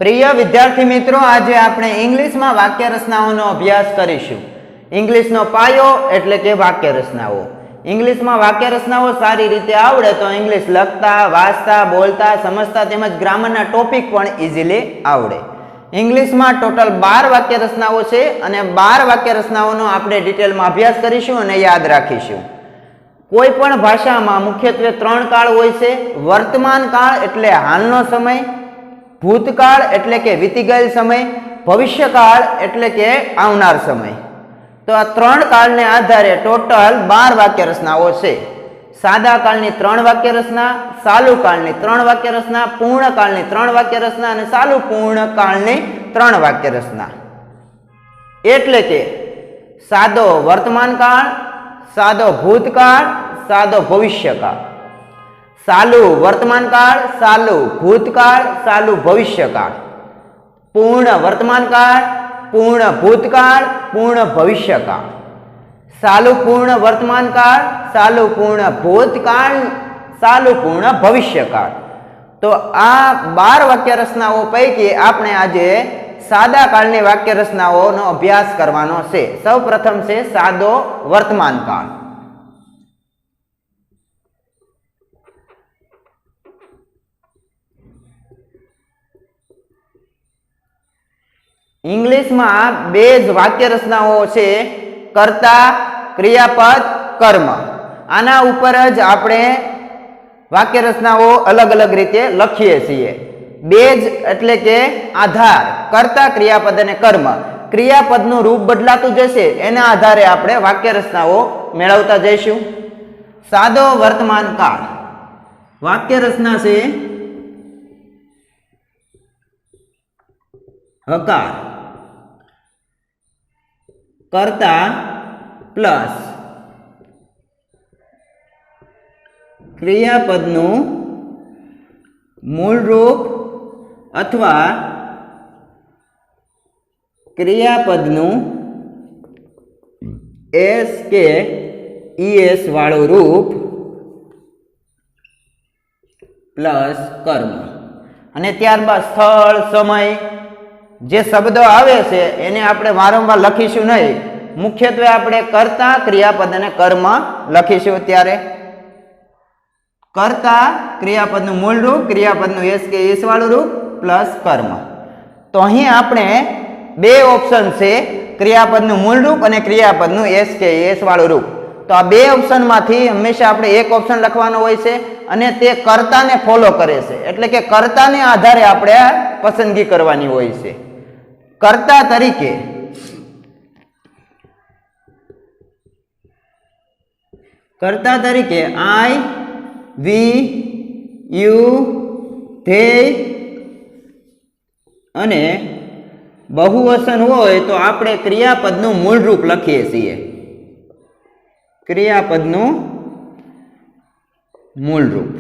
प्रिय विद्यार्थी मित्रों, आज આપણે ઇંગ્લિશમાં વાક્ય રચનાઓનો અભ્યાસ કરીશું। ઇંગ્લિશનો પાયો એટલે કે વાક્ય રચનાઓ। ઇંગ્લિશમાં વાક્ય રચનાઓ સારી રીતે આવડે તો ઇંગ્લિશ લખતા, વાંચતા, બોલતા, સમજતા તેમજ ગ્રામરના ટોપિક પણ ઈઝીલી આવડે। ઇંગ્લિશમાં ટોટલ 12 વાક્ય રચનાઓ છે અને 12 વાક્ય રચનાઓનો આપણે ડિટેલમાં અભ્યાસ કરીશું અને યાદ રાખીશું। કોઈ પણ ભાષામાં મુખ્યત્વે 3 કાળ હોય છે। વર્તમાન કાળ એટલે હાલનો સમય, ભૂતકાળ એટલે કે વીતી ગયેલ સમય, ભવિષ્યકાળ એટલે કે આવનાર સમય। તો આ 3 કાળને આધારે ટોટલ 12 વાક્ય રચનાઓ છે। સાદા કાળની 3 વાક્ય રચના, ચાલુ કાળની 3 વાક્ય રચના, પૂર્ણ કાળની 3 વાક્ય રચના અને ચાલુ પૂર્ણ કાળની 3 વાક્ય રચના। એટલે કે સાદો વર્તમાન કાળ, સાદો ભૂતકાળ, સાદો ભવિષ્યકાળ। चालू वर्तमान काल, चालू भूतकाल, चालू भविष्यकाल। पूर्ण वर्तमान काल, पूर्ण भूतकाल, पूर्ण भविष्यकाल। चालू पूर्ण वर्तमान काल, चालू पूर्ण भूतकाल, चालू पूर्ण भविष्यकाल। तो आ 12 वाक्य रचनाओं पैकी आपणे आजे सादा कालनी वाक्य रचनाओनो अभ्यास करवानो छे। सौ प्रथम छे सादो वर्तमान काल। इंग्लिश में बे ज वाक्य रचनाओं छे, कर्ता, क्रियापद, कर्म। आना उपर ज आपणे वाक्य रचनाओं अलग अलग रीते लखीए छीए। बेज एटले के आधार, कर्ता, क्रियापद अने कर्म। क्रियापदनुं रूप बदलातुं जशे एना आधारे आपणे वाक्य रचनाओं मेळवता जईशुं। सादो वर्तमान काळ वाक्य रचना छे हकार, कर्ता प्लस क्रियापदनु मूल रूप अथवा क्रियापदनु एस के ईएस वाळुं रूप प्लस कर्म। अने त्यारबाद स्थळ, समय जे शब्दों आवे छे एने आपणे वारंवार लखीशुं नहीं। मुख्यत्वे आपणे कर्ता, क्रियापद अने कर्म लखीशुं। त्यारे कर्ता क्रियापदनुं मूल रूप, क्रियापदनुं एस के एस वाळुं रूप प्लस कर्म। तो अहीं आपणे बे ऑप्शन छे, क्रियापदनुं मूल रूप अने क्रियापदनुं एस के एस वाळुं रूप। तो आ बे ऑप्शन मांथी हमेशा आपणे एक ऑप्शन लखवानो होय छे अने ते कर्ताने फॉलो करे छे। एटले के कर्ताने आधारे आपणे पसंदगी करवानी होय छे। कर्ता तरीके आई, वी, यू, धे अने बहुवचन होय तो आपणे क्रियापदनुं मूल रूप लखीए छीए। क्रियापदनुं मूल रूप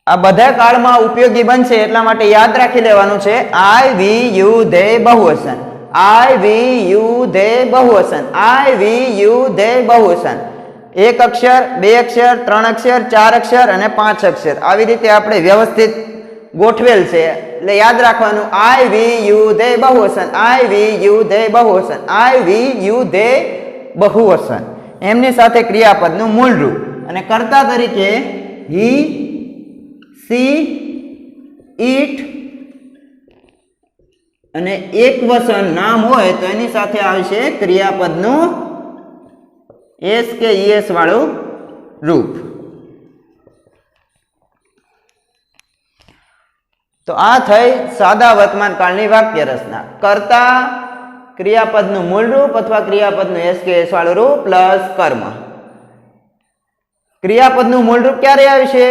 आ बधा काळमां उपयोगी बनशे एटला माटे याद राखी लेवानुं छे। आई, वी, यू, धे बहुवचन। आई, वी, यू, धे बहुवचन। आई, वी, यू, धे बहुवचन। एक अक्षर, बे अक्षर, 3 अक्षर, 4 अक्षर अने 5 अक्षर आवी रीते आपणे व्यवस्थित गोठवेल छे। એટલે યાદ રાખવાનું आई, वी, यू, धे बहुवचन। आई, वी, यू, धे बहुवचन। आई, वी, यू, धे बहुवचन। एमनी साथे क्रियापदनुं मूल रूप अने कर्ता तरीके ही, सी, ईट अने एक वचन नाम होय तो एनी साथे आवशे क्रियापदनुं एस के ईएस वाळुं रूप। तो आ थई सादा वर्तमान काळनी वाक्य रचना। कर्ता क्रियापदनुं मूल रूप अथवा क्रियापदनुं एस के एस वाळुं रूप प्लस कर्म। क्रियापदनुं मूल रूप क्यारे आवशे?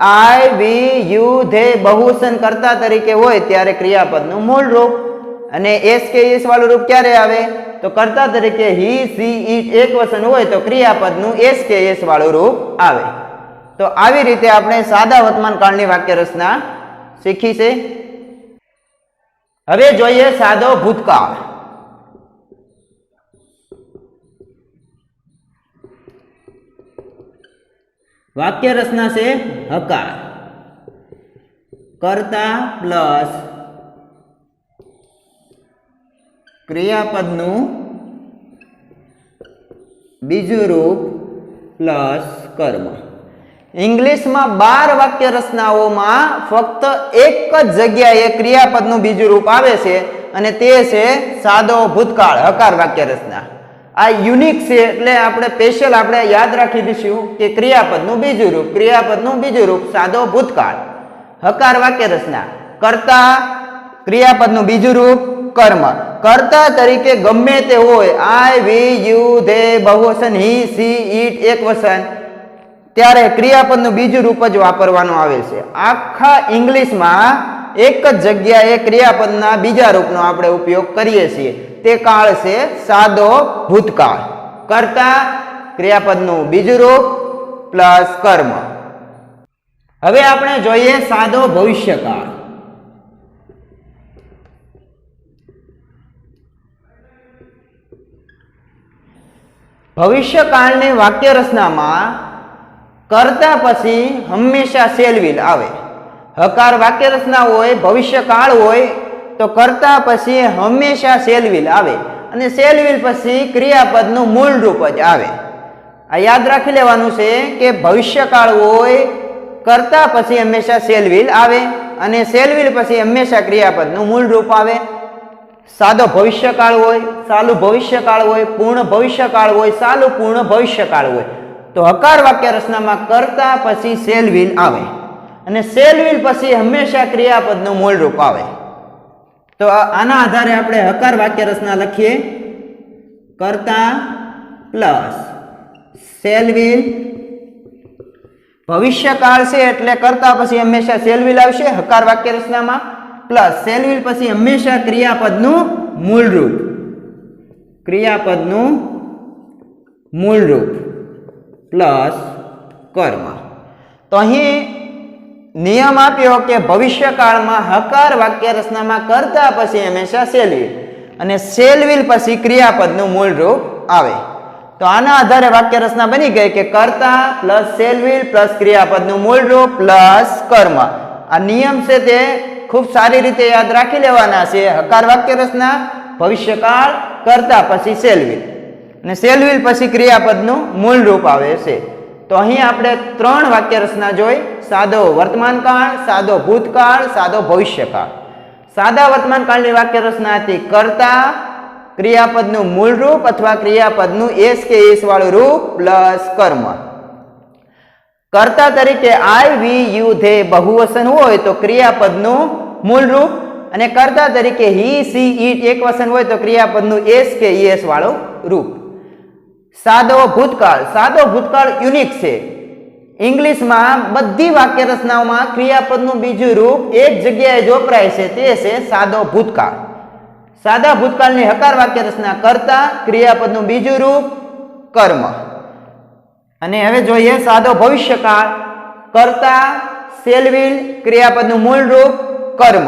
आई, वी, यू, धे बहुवचन कर्ता तरीके होय त्यारे क्रियापदनुं मूल रूप अने एस के एस वाळुं रूप क्यारे आवे तो कर्ता तरीके ही, सी, ईट एक वचन होय तो क्रियापदनुं एस के एस वाळुं रूप आवे। तो आवी रीते आपणे सादा वर्तमान काळनी वाक्य रचना शीखी छे। हवे जोईए सादो भूतकाळ। वाक्य रचना से हकार, કર્તા પ્લસ ક્રિયાપદનું બીજું રૂપ પ્લસ કર્મ. ઇંગ્લિશમાં 12 વાક્ય રચનાઓમાં ફક્ત એક જ જગ્યાએ ક્રિયાપદનું બીજું રૂપ આવે છે અને તે છે સાદો ભૂતકાળ હકાર વાક્ય રચના. આ યુનિક છે એટલે આપણે સ્પેશિયલ આપણે યાદ રાખી દઈશું કે ક્રિયાપદનું બીજું રૂપ સાદો ભૂતકાળ હકાર વાક્ય રચના. કર્તા ક્રિયાપદનું બીજું રૂપ કર્મ. કર્તા તરીકે ગમે તે હોય આઈ વી યુ ધે બહુવચન હી સી ઈટ એકવચન ત્યારે ક્રિયાપદનું બીજું રૂપ જ વાપરવાનું આવે છે. આખા ઇંગ્લિશમાં એક જ જગ્યાએ ક્રિયાપદના બીજા રૂપનો આપણે ઉપયોગ કરીએ છીએ. તે કાળ છે સાદો ભૂતકાળ. કર્તા ક્રિયાપદનું બીજું રૂપ પ્લસ કર્મ. હવે આપણે જોઈએ સાદો ભવિષ્યકાળ. ભવિષ્યકાળની વાક્ય રચનામાં કર્તા પછી હંમેશા શેલ વિલ આવે. હકાર વાક્ય રચના હોય ભવિષ્યકાળ હોય તો કર્તા પછી હંમેશા શેલ વિલ આવે અને શેલ વિલ પછી ક્રિયાપદનું મૂળ રૂપ જ આવે. આ યાદ રાખી લેવાનું છે કે ભવિષ્યકાળ હોય કર્તા પછી હંમેશા શેલ વિલ આવે અને શેલ વિલ પછી હંમેશા ક્રિયાપદનું મૂળ રૂપ આવે. સાદો ભવિષ્યકાળ હોય, ચાલુ ભવિષ્યકાળ હોય, પૂર્ણ ભવિષ્યકાળ હોય, ચાલુ પૂર્ણ ભવિષ્યકાળ હોય તો હકાર વાક્ય રચનામાં કર્તા પછી શેલ વિલ આવે અને શેલ વિલ પછી હંમેશા ક્રિયાપદનું મૂળ રૂપ આવે. તો આના આધારે આપણે હકાર વાક્ય રચના લખીએ. કર્તા પ્લસ શેલ વિલ. ભવિષ્યકાળ છે એટલે કર્તા પછી હંમેશા શેલ વિલ આવશે હકાર વાક્ય રચનામાં પ્લસ શેલ વિલ પછી હંમેશા ક્રિયાપદનું મૂળ રૂપ પ્લસ કર્મ. તો અહીં નિયમ આપ્યો કે ભવિષ્યકાળમાં હકાર વાક્ય રચનામાં કર્તા પછી હંમેશા શેલ વિલ અને શેલ વિલ પછી ક્રિયાપદનું મૂળ રૂપ આવે. તો આના આધારે વાક્ય રચના બની ગઈ કે કર્તા પ્લસ શેલ વિલ પ્લસ ક્રિયાપદનું મૂળ રૂપ પ્લસ કર્મ. આ નિયમ છે તે ખૂબ સારી રીતે યાદ રાખી લેવાના છે. હકાર વાક્ય રચના ભવિષ્યકાળ કર્તા પછી શેલ વિલ અને શેલ વિલ પછી ક્રિયાપદનું મૂળ રૂપ આવે છે. તો અહીં આપણે 3 વાક્ય રચના જોઈ. સાદો વર્તમાનકાળ, સાદો ભૂતકાળ, સાદો ભવિષ્યકાળ. સાદા વર્તમાનકાળની વાક્ય રચના હતી કર્તા ક્રિયાપદનું મૂળ રૂપ અથવા ક્રિયાપદનું એસ કે એસ વાળું રૂપ પ્લસ કર્મ. કર્તા તરીકે આઈ વી યુ ધે બહુવચન હોય તો ક્રિયાપદનું મૂળ રૂપ અને કર્તા તરીકે હી સી ઈટ એકવચન હોય તો ક્રિયાપદનું એસ કે એસ વાળું રૂપ. સાદો ભૂતકાળ યુનિક છે. ઇંગ્લિશમાં બધી વાક્ય રચનાઓમાં ક્રિયાપદનું બીજું રૂપ એક જગ્યાએ જ વપરાય છે તે છે સાદો ભૂતકાળ. સાદા ભૂતકાળની હકાર વાક્ય રચના કર્તા ક્રિયાપદનું બીજું રૂપ કર્મ. અને હવે જોઈએ સાદો ભવિષ્યકાળ. કર્તા શેલ વિલ ક્રિયાપદનું મૂળ રૂપ કર્મ.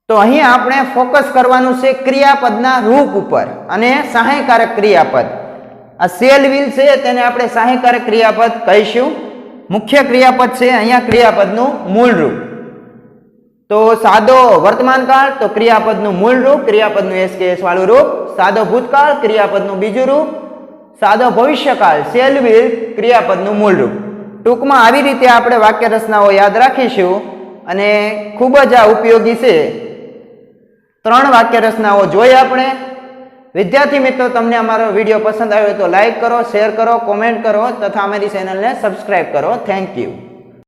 તો અહીં આપણે ફોકસ કરવાનું છે ક્રિયાપદના રૂપ ઉપર અને સહાયકારક ક્રિયાપદ. આ શેલ વિલ છે તેને આપણે સહાયકારક ક્રિયાપદ કહીશું. મુખ્ય ક્રિયાપદ છે અહીંયા ક્રિયાપદનું મૂળ રૂપ. તો સાદો વર્તમાનકાળ તો ક્રિયાપદનું મૂળ રૂપ ક્રિયાપદનું એસ કે એસ વાળું રૂપ. સાદો ભૂતકાળ ક્રિયાપદનું બીજું રૂપ. સાદો ભવિષ્યકાળ શેલ વિલ ક્રિયાપદનું મૂળ રૂપ. ટૂંકમાં આવી રીતે આપણે વાક્ય રચનાઓ યાદ રાખીશું અને ખૂબ જ આ ઉપયોગી છે. 3 વાક્ય રચનાઓ જોઈ આપણે. વિદ્યાર્થી મિત્રો, તમને અમારો વિડીયો પસંદ આવ્યો તો લાઈક કરો, શેર કરો, કોમેન્ટ કરો તથા અમારી ચેનલને સબસ્ક્રાઇબ કરો. Thank you.